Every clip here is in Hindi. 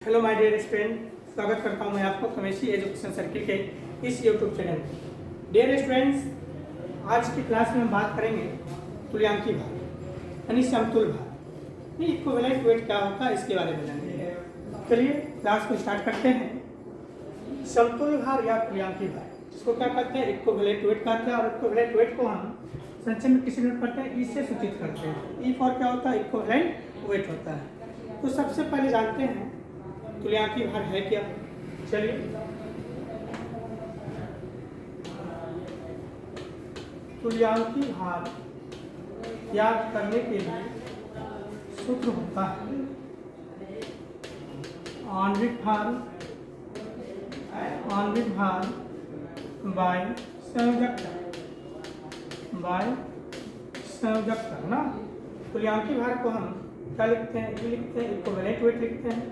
हेलो माय डियर स्टूडेंट, स्वागत करता हूं मैं आपको कमेशी एजुकेशन सर्किल के इस यूट्यूब चैनल में। डियर स्टूडेंट्स, आज की क्लास में हम बात करेंगे तुल्यांकी भार यानी समतुल भार। ये इक्विवेलेंट वेट क्या होता है इसके बारे में जानेंगे। चलिए क्लास को स्टार्ट करते हैं। समतुल भार या तुल्यांकी भार जिसको क्या कहते हैं, इक्विवेलेंट वेट कहते हैं। और इक्विवेलेंट वेट को हम संक्षेप में किसी नोट करते हैं, ई से सूचित करते हैं। ई फॉर क्या होता है, इक्विवेलेंट वेट होता है। तो सबसे पहले जानते हैं तुल्यांकी भार है क्या। चलिए तुल्यांकी भार याद करने के लिए सूत्र होता है आणविक भार बाय संयोजकता ना। तुल्यांकी भार को हम क्या लिखते हैं, ये लिखते हैं इक्विवेलेंट वेट लिखते हैं।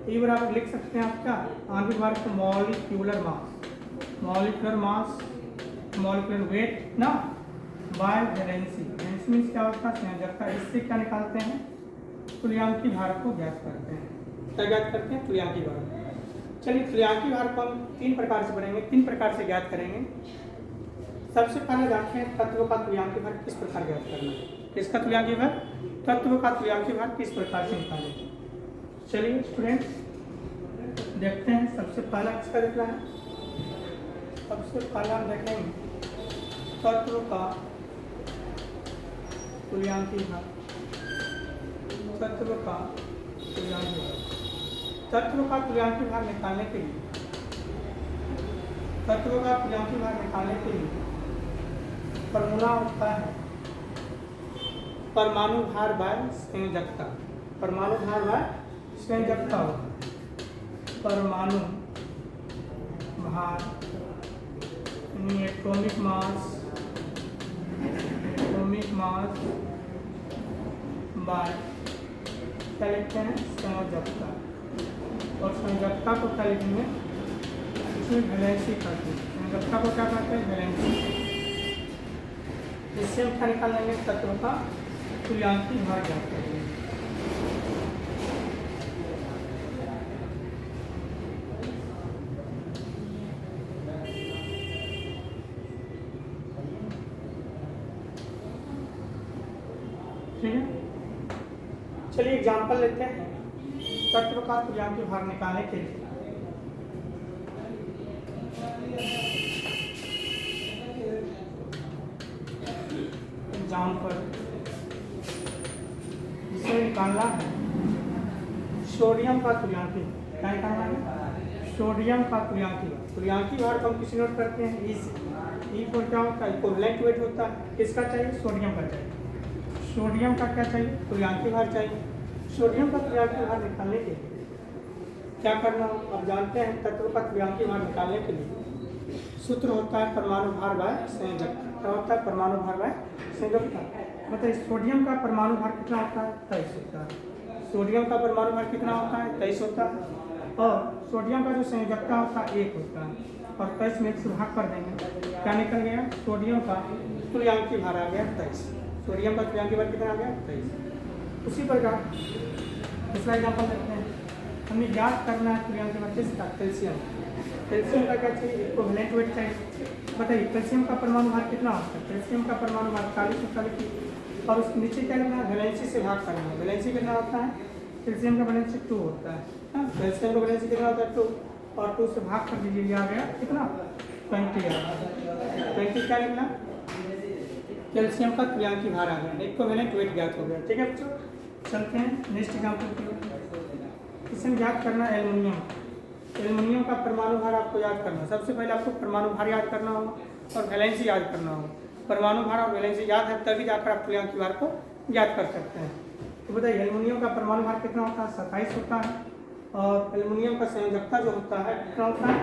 ये बराबर लिख सकते हैं आप क्या, आणविक भार को मॉलिक्यूलर वेट ना बाय वैलेंसी। वैलेंसी मीन्स क्या होता है, संयोजकता। इससे क्या निकालते हैं, तुल्यांकी भार को ज्ञात करते हैं। क्या ज्ञात करते हैं, तुल्यांकी भार। चलिए तुल्यांकी भार को हम तीन प्रकार से पढ़ेंगे, तीन प्रकार से ज्ञात करेंगे। सबसे पहले जानते हैं तत्व का तुल्यांकी भार किस प्रकार ज्ञात करना है। किसका तुल्यांकी भार, तत्व का तुल्यांकी भार किस प्रकार से निकालें। चलिए स्टूडेंट्स देखते हैं। सबसे पहला किसका देखना है, सबसे पहला हम देखेंगे तत्व का तुल्यांकी भार। तत्व का तुल्यांकी भार, तत्व का तुल्यांकी भार निकालने के लिए, तत्व का तुल्यांकी भार निकालने के लिए फॉर्मूला होता है परमाणु भार बाय संयोजकता। परमाणु भार बाय संयोजकता होता है। परमाणु भार एटॉमिक मास बाय क्या लिखते हैं, संयोजकता। और संयोजकता को क्या लिखेंगे, इसमें वैलेंसी करते हैं। संयोजकता को क्या कहते हैं, वैलेंसी। इससे हम क्या निकाल लेंगे, तत्व का तुल्यांकी भार ज्ञात करेंगे। ठीक है, चलिए एग्जाम्पल लेते हैं तत्व का तुल्यांकी भार निकालने के लिए। एग्जाम्पल जिसे निकालना है सोडियम का तुल्यांकी। क्या निकालना है, सोडियम का तुल्यांकी भार। तुल्यांकी भार को हम किसी नोट करते हैं ई से। ई पर क्या होता है, इक्विवेलेंट वेट होता है। किसका चाहिए, सोडियम का चाहिए। सोडियम का क्या चाहिए, तुल्यांकी भार चाहिए। सोडियम का तुल्यांकी भार निकालने के लिए क्या करना हो, अब जानते हैं तत्व का तुल्यांकी भार निकालने के लिए सूत्र होता है परमाणु भार बाय संयोजकता। क्या होता है, परमाणु भार बाय संयोजकता। मतलब सोडियम का परमाणु भार कितना होता है, 23 होता है। सोडियम का परमाणु भार कितना होता है, 23 होता है। और सोडियम का जो संयोजकता होता है 1 होता है। और 23 में 1 से भाग कर देंगे, क्या निकल गया, सोडियम का तुल्यांकी भार आ गया 23। सोडियम का तुल्यांकी भार कितना आ गया, 23। उसी प्रकार दूसरा एग्जाम्पल देखते हैं। हमें याद करना है तुल्यांकी भार किसका, कैल्शियम। कैल्शियम का क्या चाहिए, इक्विवेलेंट वेट चाहिए। बताइए कैल्शियम का परमाणु भार कितना होता है, कैल्शियम का परमाणु भार 40 होता है। और उसके नीचे क्या करना है, वैलेंसी से भाग करना है। वैलेंसी कितना होता है, कैल्शियम का वैलेंसी 2 होता है। कैल्शियम का वैलेंसी कितना होता है, 2। और 2 से भाग कर दीजिए, ये आ गया कितना, 20 आ गया। 20 क्या निकला, कैल्शियम का तुल्यांकी भार आ गया, इक्विवेलेंट वेट ज्ञात हो गया। ठीक है बच्चों, चलते हैं नेक्स्ट एग्जाम्पल की ओर। इसे याद करना है एल्युमिनियम। एल्युमिनियम का परमाणु भार आपको याद करना। सबसे पहले आपको परमाणु भार याद करना होगा और वैलेंसी याद करना होगा। परमाणु भार और वैलेंसी याद है तभी जाकर आप तुल्यांकी भार को याद कर सकते हैं। तो बताइए एल्युमिनियम का परमाणु भार कितना होता है, 27 होता है। और एल्युमिनियम का संयोजकता जो होता है कितना होता है,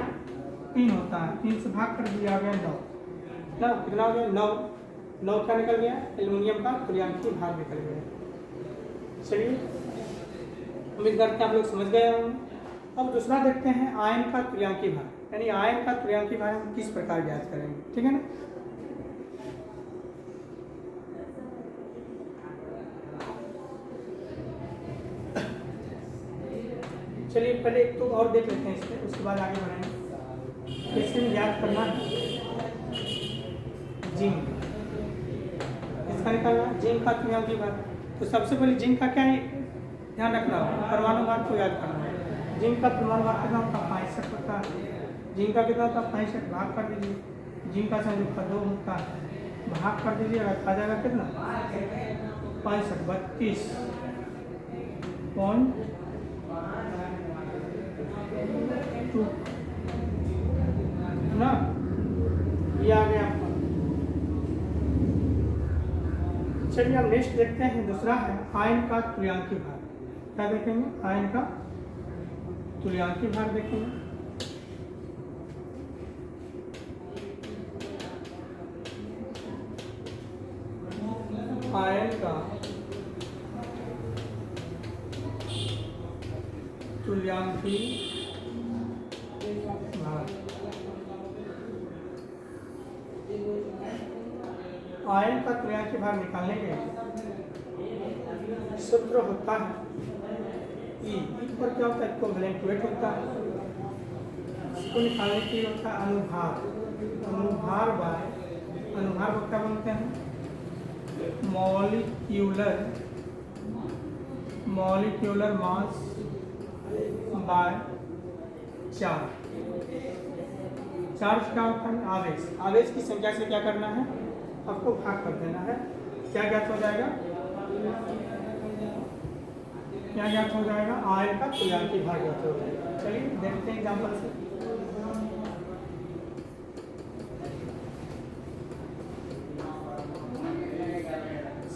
3 होता है। 3 से भाग कर दिया गया 9 ना, कितना हो गया, 9 क्या निकल गया, एल्युमिनियम का तुल्यांकी भार निकल गया। चलिए उम्मीद करते हैं आप लोग समझ गए होंगे। अब दूसरा देखते हैं आयन का तुल्यांकी भार, यानी आयन का तुल्यांकी भार हम किस प्रकार ज्ञात करेंगे। ठीक है ना, चलिए पहले एक तो और देख लेते हैं इसमें, उसके बाद आगे बढ़ेंगे। इसमें याद करना है जिंक, इसका निकालना है जिंक का तुल्यांकी भार। तो सबसे पहले जिंक का क्या है ध्यान रखना होगा, परमाणु भार को याद करना है। जिंक का परमाणु भार कितना होता है 65 होता है। जिंक का कितना होता है 65, भाग कर दीजिए। जिंक का संयुक्त 2 होता है, भाग कर दीजिए, आ जाएगा कितना 65 32 पॉइंट 2 ना, ये आ गया आपका। चलिए अब नेक्स्ट देखते हैं, दूसरा है आयन का तुल्यांकी भार। क्या देखेंगे, आयन का तुल्यांकी भार देखेंगे। आयन का तुल्यांकी भार। आयन का तुल्यांकी भार निकालने के सूत्र होता है ई पर क्या होता है, इक्विवेलेंट वेट होता है। इसको निकालने के लिए होता है अनुभार। अनुभार बाय, अनुभार को क्या बोलते हैं, molecular mass by charge. Charge क्या होता है, आवेश। आवेश की संख्या से क्या करना है, आपको भाग कर देना है। क्या ज्ञात हो जाएगा, क्या ज्ञात हो जाएगा, आयन का तुल्यांकी भार ज्ञात हो जाएगा। चलिए देखते हैं एग्जाम्पल से।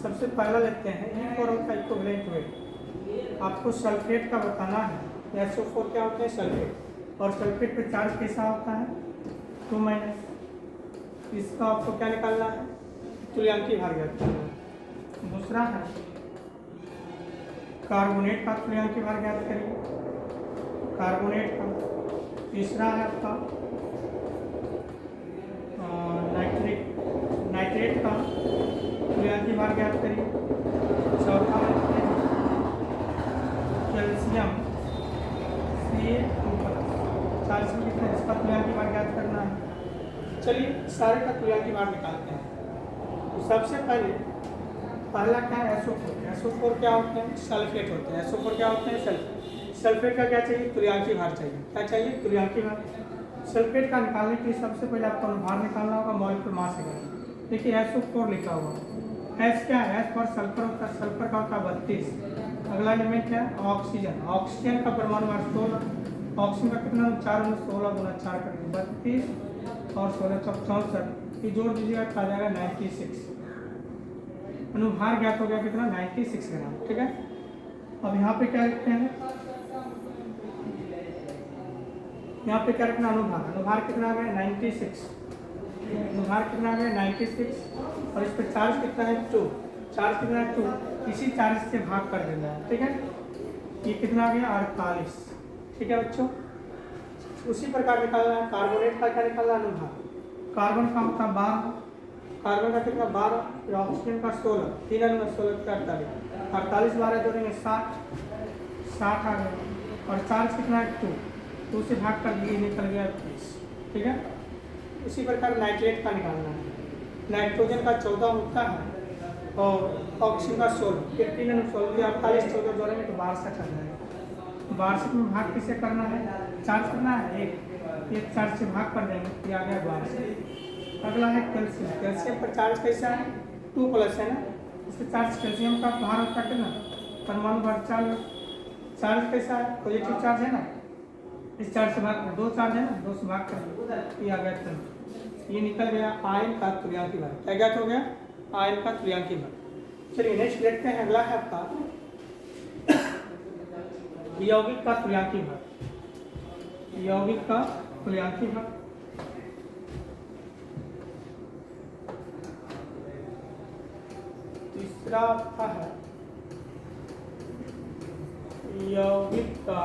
सबसे पहला लेते हैं ई फॉर का इक्विवेलेंट वेट। आपको सल्फेट का बताना है, SO4 क्या होते हैं सल्फेट, और सल्फेट पे चार्ज कैसा होता है 2-। इसका आपको क्या निकालना है, तुल्यांकी भार ज्ञात करना है। दूसरा है कार्बोनेट का तुल्यांकी भार ज्ञात करिए, कार्बोनेट का। तीसरा है आपका नाइट्रेट का तुल्यांकी भार ज्ञात करिए। चौथा है कैल्शियम Ca2+, कैल्शियम कितना, इसका तुल्यांकी भार ज्ञात करना है। चलिए सारे का तुल्यांकी भार निकालते हैं। तो सबसे पहला क्या है SO4। SO4 क्या होते हैं, सल्फेट होते हैं। SO4 क्या होते हैं, सल्फेट। सल्फेट का क्या चाहिए, तुल्यांकी भार चाहिए। क्या चाहिए, तुल्यांकी भार। सल्फेट का निकालने के लिए सबसे पहले आपको अनुभार निकालना होगा, मॉलिक्यूलर मास निकालना। देखिए SO4 लिखा हुआ, S क्या है, S फॉर सल्फर होता है, सल्फर का होता है 32। अगला एलिमेंट है ऑक्सीजन। ऑक्सीजन का परमाणु भार 16। ऑक्सीजन का कितना, 4 में 16 गुना 4 करके 32 और 16 64, ये जोड़ दीजिएगा तो आ जाएगा 96। अनुभार ज्ञात हो गया कितना, 96 ग्राम। ठीक है, अब यहाँ पे क्या लिखते हैं, यहाँ पे क्या रखना, अनुभार। अनुभार कितना आ गया 96। अनुभार कितना आ गया 96, और इस पर चार्ज कितना है 2। चार्ज कितना है 2, इसी चार्ज से भाग कर देना है। ठीक है, ये कितना आ गया 48। ठीक है बच्चों, उसी प्रकार निकालना है कार्बोनेट का। क्या निकालना, अनुभार। कार्बन का होता 12, कार्बन का कितना 12, फिर ऑक्सीजन का 16, 3 में 16 का 48, 48 12 जोड़ेंगे 60 आ गया। और चार्ज कितना है 2 से भाग कर दिए, निकल गया 30। ठीक है, उसी प्रकार नाइट्रेट का निकालना है। नाइट्रोजन का 14 होता है और ऑक्सीजन का 16, फिर 3 में 16 48 14 जोड़ेंगे तो 62 आ जाएगा। 62 में भाग किसे करना है, चार्ज करना है एक चार्ज से भाग कर देंगे, ये आ गया 62। अगला है कैल्शियम। कैल्शियम पर चार्ज कैसा है 2+ है ना, इसका चार्ज कैल्शियम का भार होता है कितना, परमाणु भार 4। चार्ज कैसा है, पॉजिटिव चार्ज है ना, इस चार्ज से भाग कर, 2 चार्ज है ना, 2 से भाग कर, ये आ गया 3। ये निकल गया आयन का तुल्यांकी भार। क्या ज्ञात हो गया, आयन का तुल्यांकी भार। चलिए नेक्स्ट देखते हैं, अगला है आपका यौगिक का तुल्यांकी भार। यौगिक का तुल्यांकी भार। तीसरा आपका है यौगिक का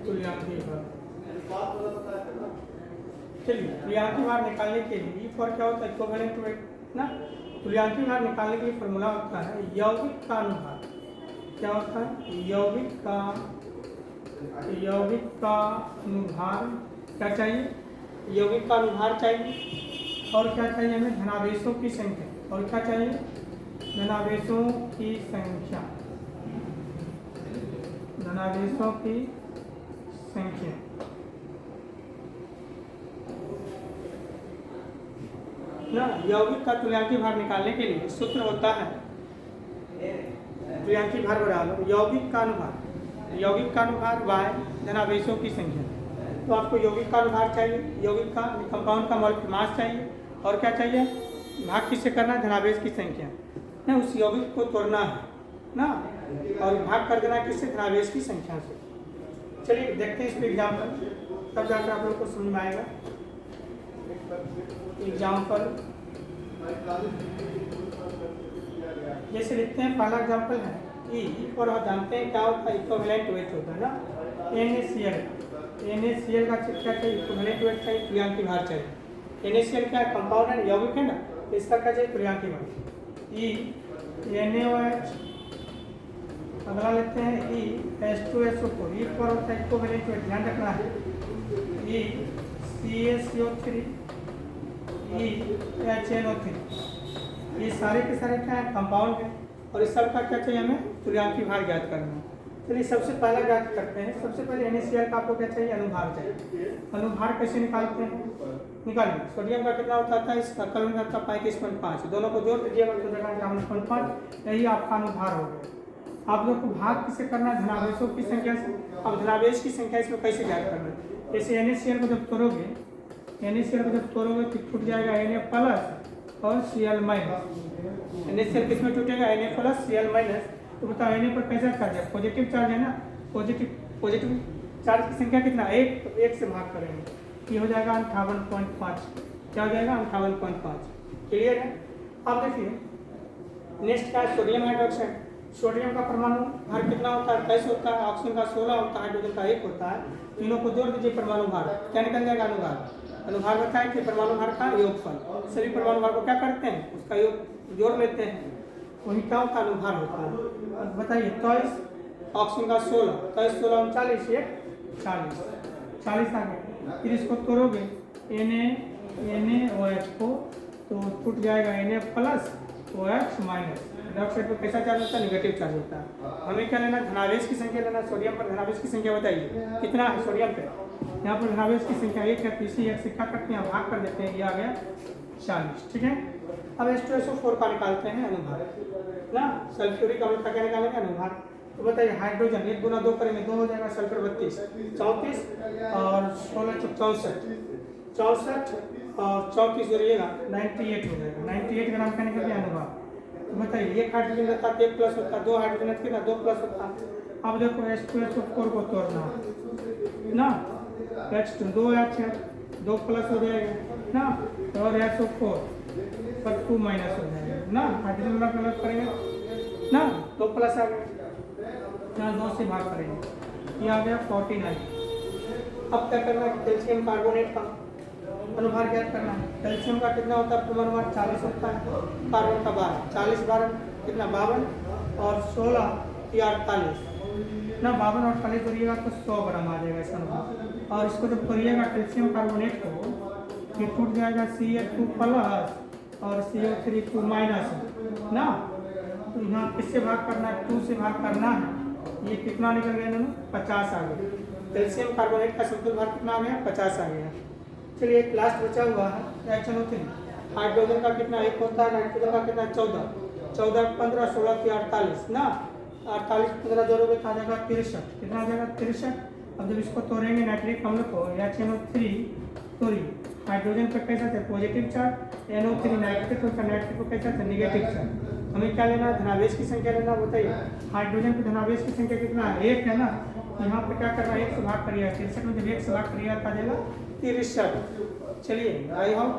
तुल्यांकी भार। चलिए तुल्यांकी भार निकालने के लिए फॉर क्या होता है, इक्विवेलेंट वेट ना। तुल्यांकी भार निकालने के लिए फॉर्मूला होता है यौगिक का अनुभार। क्या होता है? यौगिक का अनुभार। क्या चाहिए? यौगिक का अनुभार चाहिए। और क्या चाहिए हमें? धनावेशों की संख्या। और क्या चाहिए? धनावेशों की संख्या। धनावेशों की संख्या। ना यौगिक का तुल्यांकी भार निकालने के लिए सूत्र होता है तुल्यांकी भार बराबर यौगिक का अनुभार। यौगिक का अनुभार बाय धनावेशों की संख्या। तो आपको यौगिक का अनुभार चाहिए, यौगिक का कंपाउंड का मॉलिक्यूलर मास चाहिए, और क्या चाहिए? भाग किससे करना है? धनावेश की संख्या ना, उस यौगिक को तोड़ना है ना, और भाग कर देना किससे? धनावेश की संख्या से। चलिए देखते हैं इस पर एग्जाम्पल, तब जाकर आप लोग को समझ में आएगा। एग्जाम्पल जैसे लिखते हैं, पहला एग्जाम्पल है ई, और आप जानते हैं क्या होता है? इक्विवेलेंट वेट होता है ना, NaCl। NaCl का क्या चाहिए? इक्विवेलेंट वेट चाहिए, तुल्यांकी भार चाहिए। NaCl क्या है? कंपाउंड है, यौगिक है ना, इसका क्या चाहिए? तुल्यांकी भार। ई NaOH, अगला लेते हैं ई H2SO4। ई पर होता है इक्विवेलेंट वेट, ध्यान रखना है। ई CaCO3, ई HNO3, ये सारे के सारे क्या है? कंपाउंड है, और इस सब का क्या चाहिए हमें? तुल्यांकी भार ज्ञात करना है। चलिए सबसे पहला ज्ञात करते हैं। सबसे पहले NaCl का आपको क्या चाहिए? अनुभार चाहिए। अनुभार कैसे निकालते हैं? निकालिए। सोडियम का कितना होता है? इसका कल में होता है 35.5, दोनों को जोड़ दीजिएगा तो देगा 51.5। यही आपका अनुभार हो गया। आप लोग को भाग किसे करना है? धनावेशों की संख्या से। अब धनावेश की संख्या इसमें कैसे ज्ञात करना है? जैसे NaCl को जब तोड़ोगे, NaCl को जब तोड़ोगे तो टूट जाएगा Na प्लस और Cl माइनस। NaCl किस में टूटेगा? Na plus Cl minus. तो बताओ Na पर कैसा चार्ज है? पॉजिटिव चार्ज है ना, पॉजिटिव चार्ज की संख्या कितना? 1, तो 1 से भाग करेंगे, ये हो जाएगा 58.5। क्या हो जाएगा? 58.5। क्लियर है? अब देखिए नेक्स्ट क्या है? Sodium hydroxide. सोडियम का परमाणु भार कितना होता है? 23 होता है, ऑक्सीजन का 16 होता है, हाइड्रोजन का 1 होता है। तीनों को जोड़ दीजिए, परमाणु भार क्या निकल जाएगा? अनुभार। अनुभार बताए कि परमाणु भार का योगफल। सभी परमाणु भार को क्या करते हैं? उसका योग जोड़ लेते हैं, वही क्या होता है? अनुभार होता है। बताइए 23, ऑक्सीजन का 16, 23 16 39, ये 40 आ गया। फिर इसको तोड़ोगे NaOH को, तो टूट जाएगा Na plus OH minus. Hydroxide पर कैसा चार्ज होता है? नेगेटिव चार्ज होता है। हमें क्या लेना? धनावेश की संख्या लेना। सोडियम पर धनावेश की संख्या बताइए कितना है सोडियम पे? यहाँ पर धनावेश की संख्या 1 है, तो इसी 1 से क्या करते हैं? भाग कर देते हैं, ये आ गया 40। ठीक है। अब H2SO4 का निकालते हैं अनुभार ना। सल्फ्यूरिक अम्ल का क्या निकालेंगे? अनुभार। तो बताइए हाइड्रोजन 1 गुना 2 करेंगे, 2 हो जाएगा, सल्फर 32, 34 और 16 64, 64 और 34 जोड़िएगा 98 हो जाएगा। 98 ग्राम का निकल गया अनुभार। तो बताइए एक हाइड्रोजन रहता है 1 प्लस होता है, 2 हाइड्रोजन कितना? 2 प्लस होता है। अब देखो H2SO4 को तोड़ना ना, H2 2 H है, 2 प्लस हो जाएगा ना, और SO4 पर 2 माइनस हो जाएगा ना, हाइड्रोजन वाला प्लस करेंगे ना, 2 प्लस आ गया, यहाँ 2 से भाग करेंगे, ये आ गया 49। अब क्या करना है? कैल्शियम कार्बोनेट का अनुभार ज्ञात करना है। कैल्शियम का कितना होता है? परमाणु भार 40 होता है, कार्बन का 12, 40 12 कितना? 52 और 16 या 48 ना, 52 और 48 जोड़िएगा तो 100 ग्राम आ जाएगा इसका अनुभार। और इसको जब करिएगा कैल्शियम कार्बोनेट को, ये टूट जाएगा Ca2 प्लस और CO3 2 माइनस ना, तो यहाँ किससे भाग करना है? 2 से भाग करना है। ये कितना निकल गया इन्होंने? 50 आ गया। कैल्शियम कार्बोनेट का संतुलित भार कितना आ गया? 50 आ गया। चलिए एक लास्ट बचा हुआ है HNO3। हाइड्रोजन का कितना? 1 होता है, नाइट्रोजन का कितना? 14, 14 15 16 की 48 ना, 48 15 जोड़ोगे तो आ जाएगा 63। कितना आ जाएगा? 63। अब जब इसको तोड़ेंगे नाइट्रिक अम्ल को, HNO3 तोड़िए, हाइड्रोजन पर कैसा था? पॉजिटिव चार्ज, NO3 नाइट्रिक होता है, नाइट्रिक को कैसा था? Negative charge. हमें क्या लेना? धनावेश की संख्या लेना। बताइए हाइड्रोजन की धनावेश की संख्या कितना है? 1 है ना, यहाँ पर क्या करना है? 1 से भाग करिएगा, 63 में जब 1 से भाग करिएगा तो आ जाएगा 63। चलिए आई हम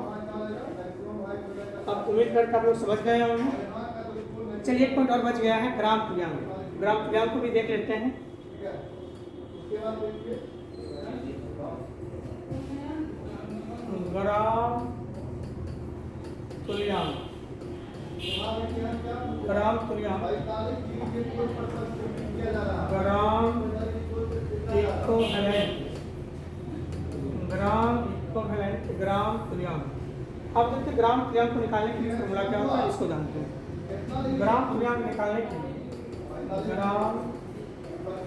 अब उम्मीद करके आप लोग समझ गए होंगे। चलिए एक पॉइंट और बच गया है, ग्राम तुल्यांक। ग्राम तुल्यांक को भी देख लेते हैं। ग्राम तुल्यांक ग्राम तुल्यांक, ग्राम इक्विवेलेंट, ग्राम इक्विवेलेंट, ग्राम तुल्यांक। अब देखते ग्राम तुल्यांक को निकालने के लिए फॉर्मूला क्या होता है, इसको जानते हैं। ग्राम तुल्यांक निकालने के लिए, ग्राम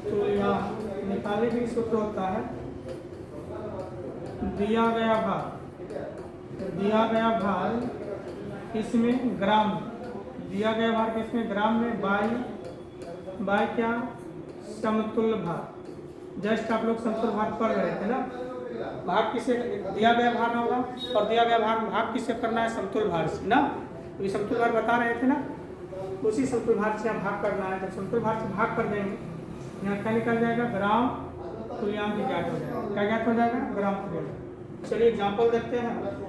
तुल्यांक निकालने के लिए सूत्र होता है दिया गया भार इसमें ग्राम, दिया गया भार किसमें, ग्राम में, बाय क्या, समतुल्य भार। जस्ट आप लोग समतुल्य भार पढ़ रहे थे ना, भाग किसे दिया गया भार होगा और दिया गया भाग किसे करना है, समतुल्य भार से ना। तो समतुल्य भार बता रहे थे ना, उसी समतुल्य भार से हम भाग करना है। जब समतुल्य भार से भाग कर देंगे, यहाँ क्या निकल जाएगा, ग्राम तुल्यांक ज्ञात हो जाएगा। क्या ज्ञात हो जाएगा, ग्राम तुल्यांक। चलिए एग्जाम्पल देखते हैं।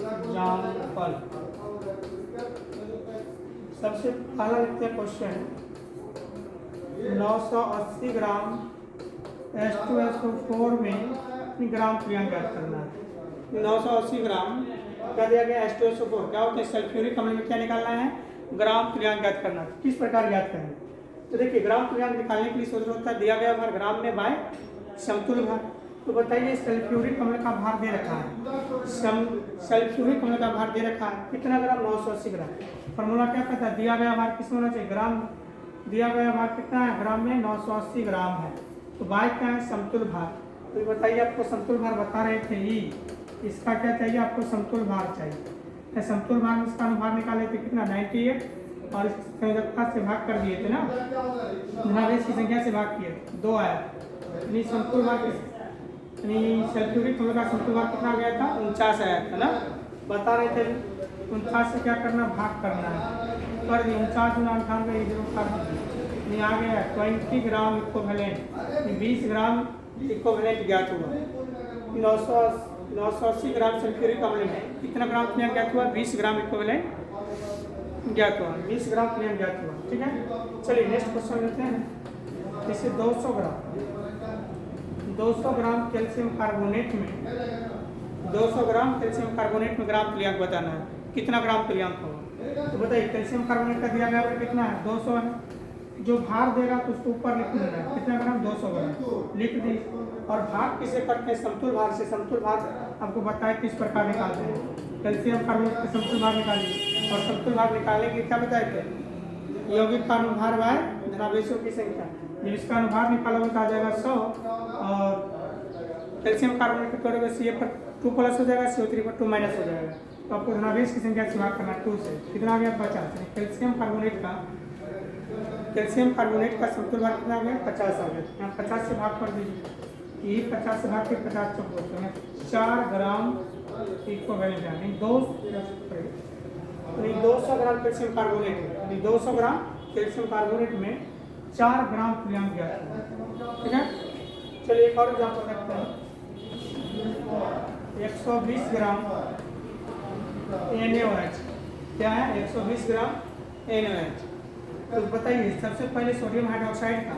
एग्जाम्पल सबसे पहला लिखते हैं क्वेश्चन, 980 ग्राम H2SO4 में ग्राम तुल्यांक ज्ञात करना है। 980 ग्राम क्या दिया गया, H2SO4 क्या होता है, सल्फ्यूरिक अम्ल में क्या निकालना है, ग्राम तुल्यांक ज्ञात करना है। किस प्रकार ज्ञात करेंगे, तो देखिए ग्राम तुल्यांक निकालने के लिए सूत्र होता है दिया गया भार ग्राम में बाय समतुल्य भार। तो बताइए सल्फ्यूरिक अम्ल का भार दे रखा है, सल्फ्यूरिक अम्ल का भार दे रखा है कितना ग्राम, 980 ग्राम। फॉर्मूला क्या कहता है, दिया गया भार किस में होना चाहिए, ग्राम, दिया गया भार कितना है, ग्राम में 980 ग्राम है। तो बाय क्या है, समतुल्य भार। तो बताइए आपको समतुल्य भार बता रहे थे ई, इसका क्या चाहिए आपको, समतुल्य भार चाहिए। समतुल्य भार में इसका अनुभार निकाले थे कितना, 98, और इस संयोजकता से भाग कर दिए थे ना, धनावेश की संख्या से भाग किए, 2 आया। यानी समतुल्य भार यानी सल्फ्यूरिक अम्ल का समतुल्य भार कितना गया था, 49 आया था ना, बता रहे थे। 49 से क्या करना, भाग करना है, कर दिए 49 × 98 0 कर दीजिए, आ गया 20 ग्राम इक्विवेलेंट, 20 ग्राम इक्विवेलेंट ज्ञात हुआ। 980 ग्राम सल्फ्यूरिक अम्ल में कितना ग्राम तुल्यांक ज्ञात हुआ, 20 ग्राम इक्विवेलेंट ज्ञात हुआ, 20 ग्राम तुल्यांक ज्ञात हुआ। ठीक है, चलिए नेक्स्ट क्वेश्चन लेते हैं। जैसे 200 ग्राम कैल्शियम कार्बोनेट में, 200 ग्राम कैल्शियम कार्बोनेट में ग्राम तुल्यांक बताना है, कितना ग्राम तुल्यांक होगा। तो बताइए कैल्शियम कार्बोनेट का दिया गया कितना है, 200 है। जो भार देगा तो उसको ऊपर लिख देना है, कितना ग्राम, 200 ग्राम लिख दी। और भाग किसे करते हैं, समतुल्य भार से। समतुल्य भार आपको बताया किस प्रकार निकालते हैं, कैल्शियम कार्बोनेट का समतुल्य भार निकालिए। और समतुल्य भार निकालने के क्या बताए थे, यौगिक का अनुभार बाय धनावेशों की संख्या। जब इसका अनुभार निकालोगे तो आ जाएगा 100, और कैल्शियम कार्बोनेट के तोड़ोगे Ca पर 2 प्लस हो जाएगा, CO3 पर 2 माइनस हो जाएगा। तो आपको धनावेश की संख्या से भाग करना 2 से, कितना आ गया, 50। कैल्शियम कार्बोनेट का समतुल्य भार कितना आ गया, 50 आ गया। यहाँ 50 से भाग कर दीजिए, ये 50 से भाग के 50 चौक होते हैं, 4 ग्राम इक्विवेलेंट, यानी 200 ग्राम कैल्शियम कार्बोनेट में, 200 ग्राम कैल्शियम कार्बोनेट में 4 ग्राम तुल्यांक ज्ञात हुआ। ठीक है, चलिए एक और एग्जाम्पल देखते हैं। 120 ग्राम NaOH, क्या है, 120 ग्राम NaOH। तो बताइए सबसे पहले सोडियम हाइड्रोक्साइड का,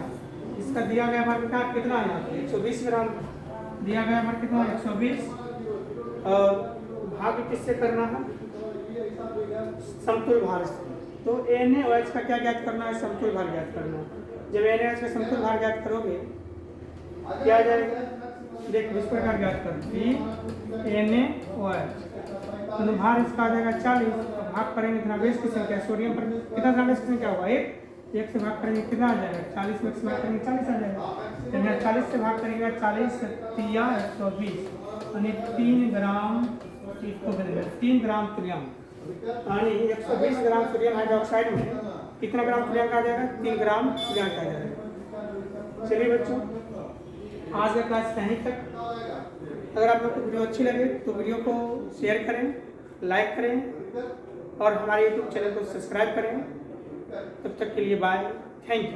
इसका दिया गया भार कितना है, 120 ग्राम दिया गया भार कितना, 120, और भाग किससे करना है, समतुल्य भार से। तो NaOH का क्या ज्ञात करना है, समतुल्य भार ज्ञात करना है। जब NaOH का समतुल्य भार ज्ञात करोगे क्या आ जाएगा, देखो इस प्रकार ज्ञात करो, NaOH अनुभार इसका आ जाएगा 40, भाग करेंगे धनावेश की संख्या, सोडियम पर कितना धनावेश की संख्या होगा, 1 से भाग करेंगे कितना आ जाएगा, 40 में से भाग करेंगे 40 आ जाएगा। 40 से भाग करेंगे 40 या 120, यानी 3 ग्राम इक्विवेलेंट, 3 ग्राम तुल्यांक, यानी 120 ग्राम सोडियम हाइड्रोक्साइड में कितना ग्राम तुल्यांक आ जाएगा, 3 ग्राम तुल्यांक आ जाएगा। चलिए बच्चों, आज का क्लास यहीं तक। अगर आप लोग को वीडियो अच्छी लगे तो वीडियो को शेयर करें, लाइक करें, और हमारे यूट्यूब चैनल को सब्सक्राइब करें। तब तक के लिए बाय, थैंक यू।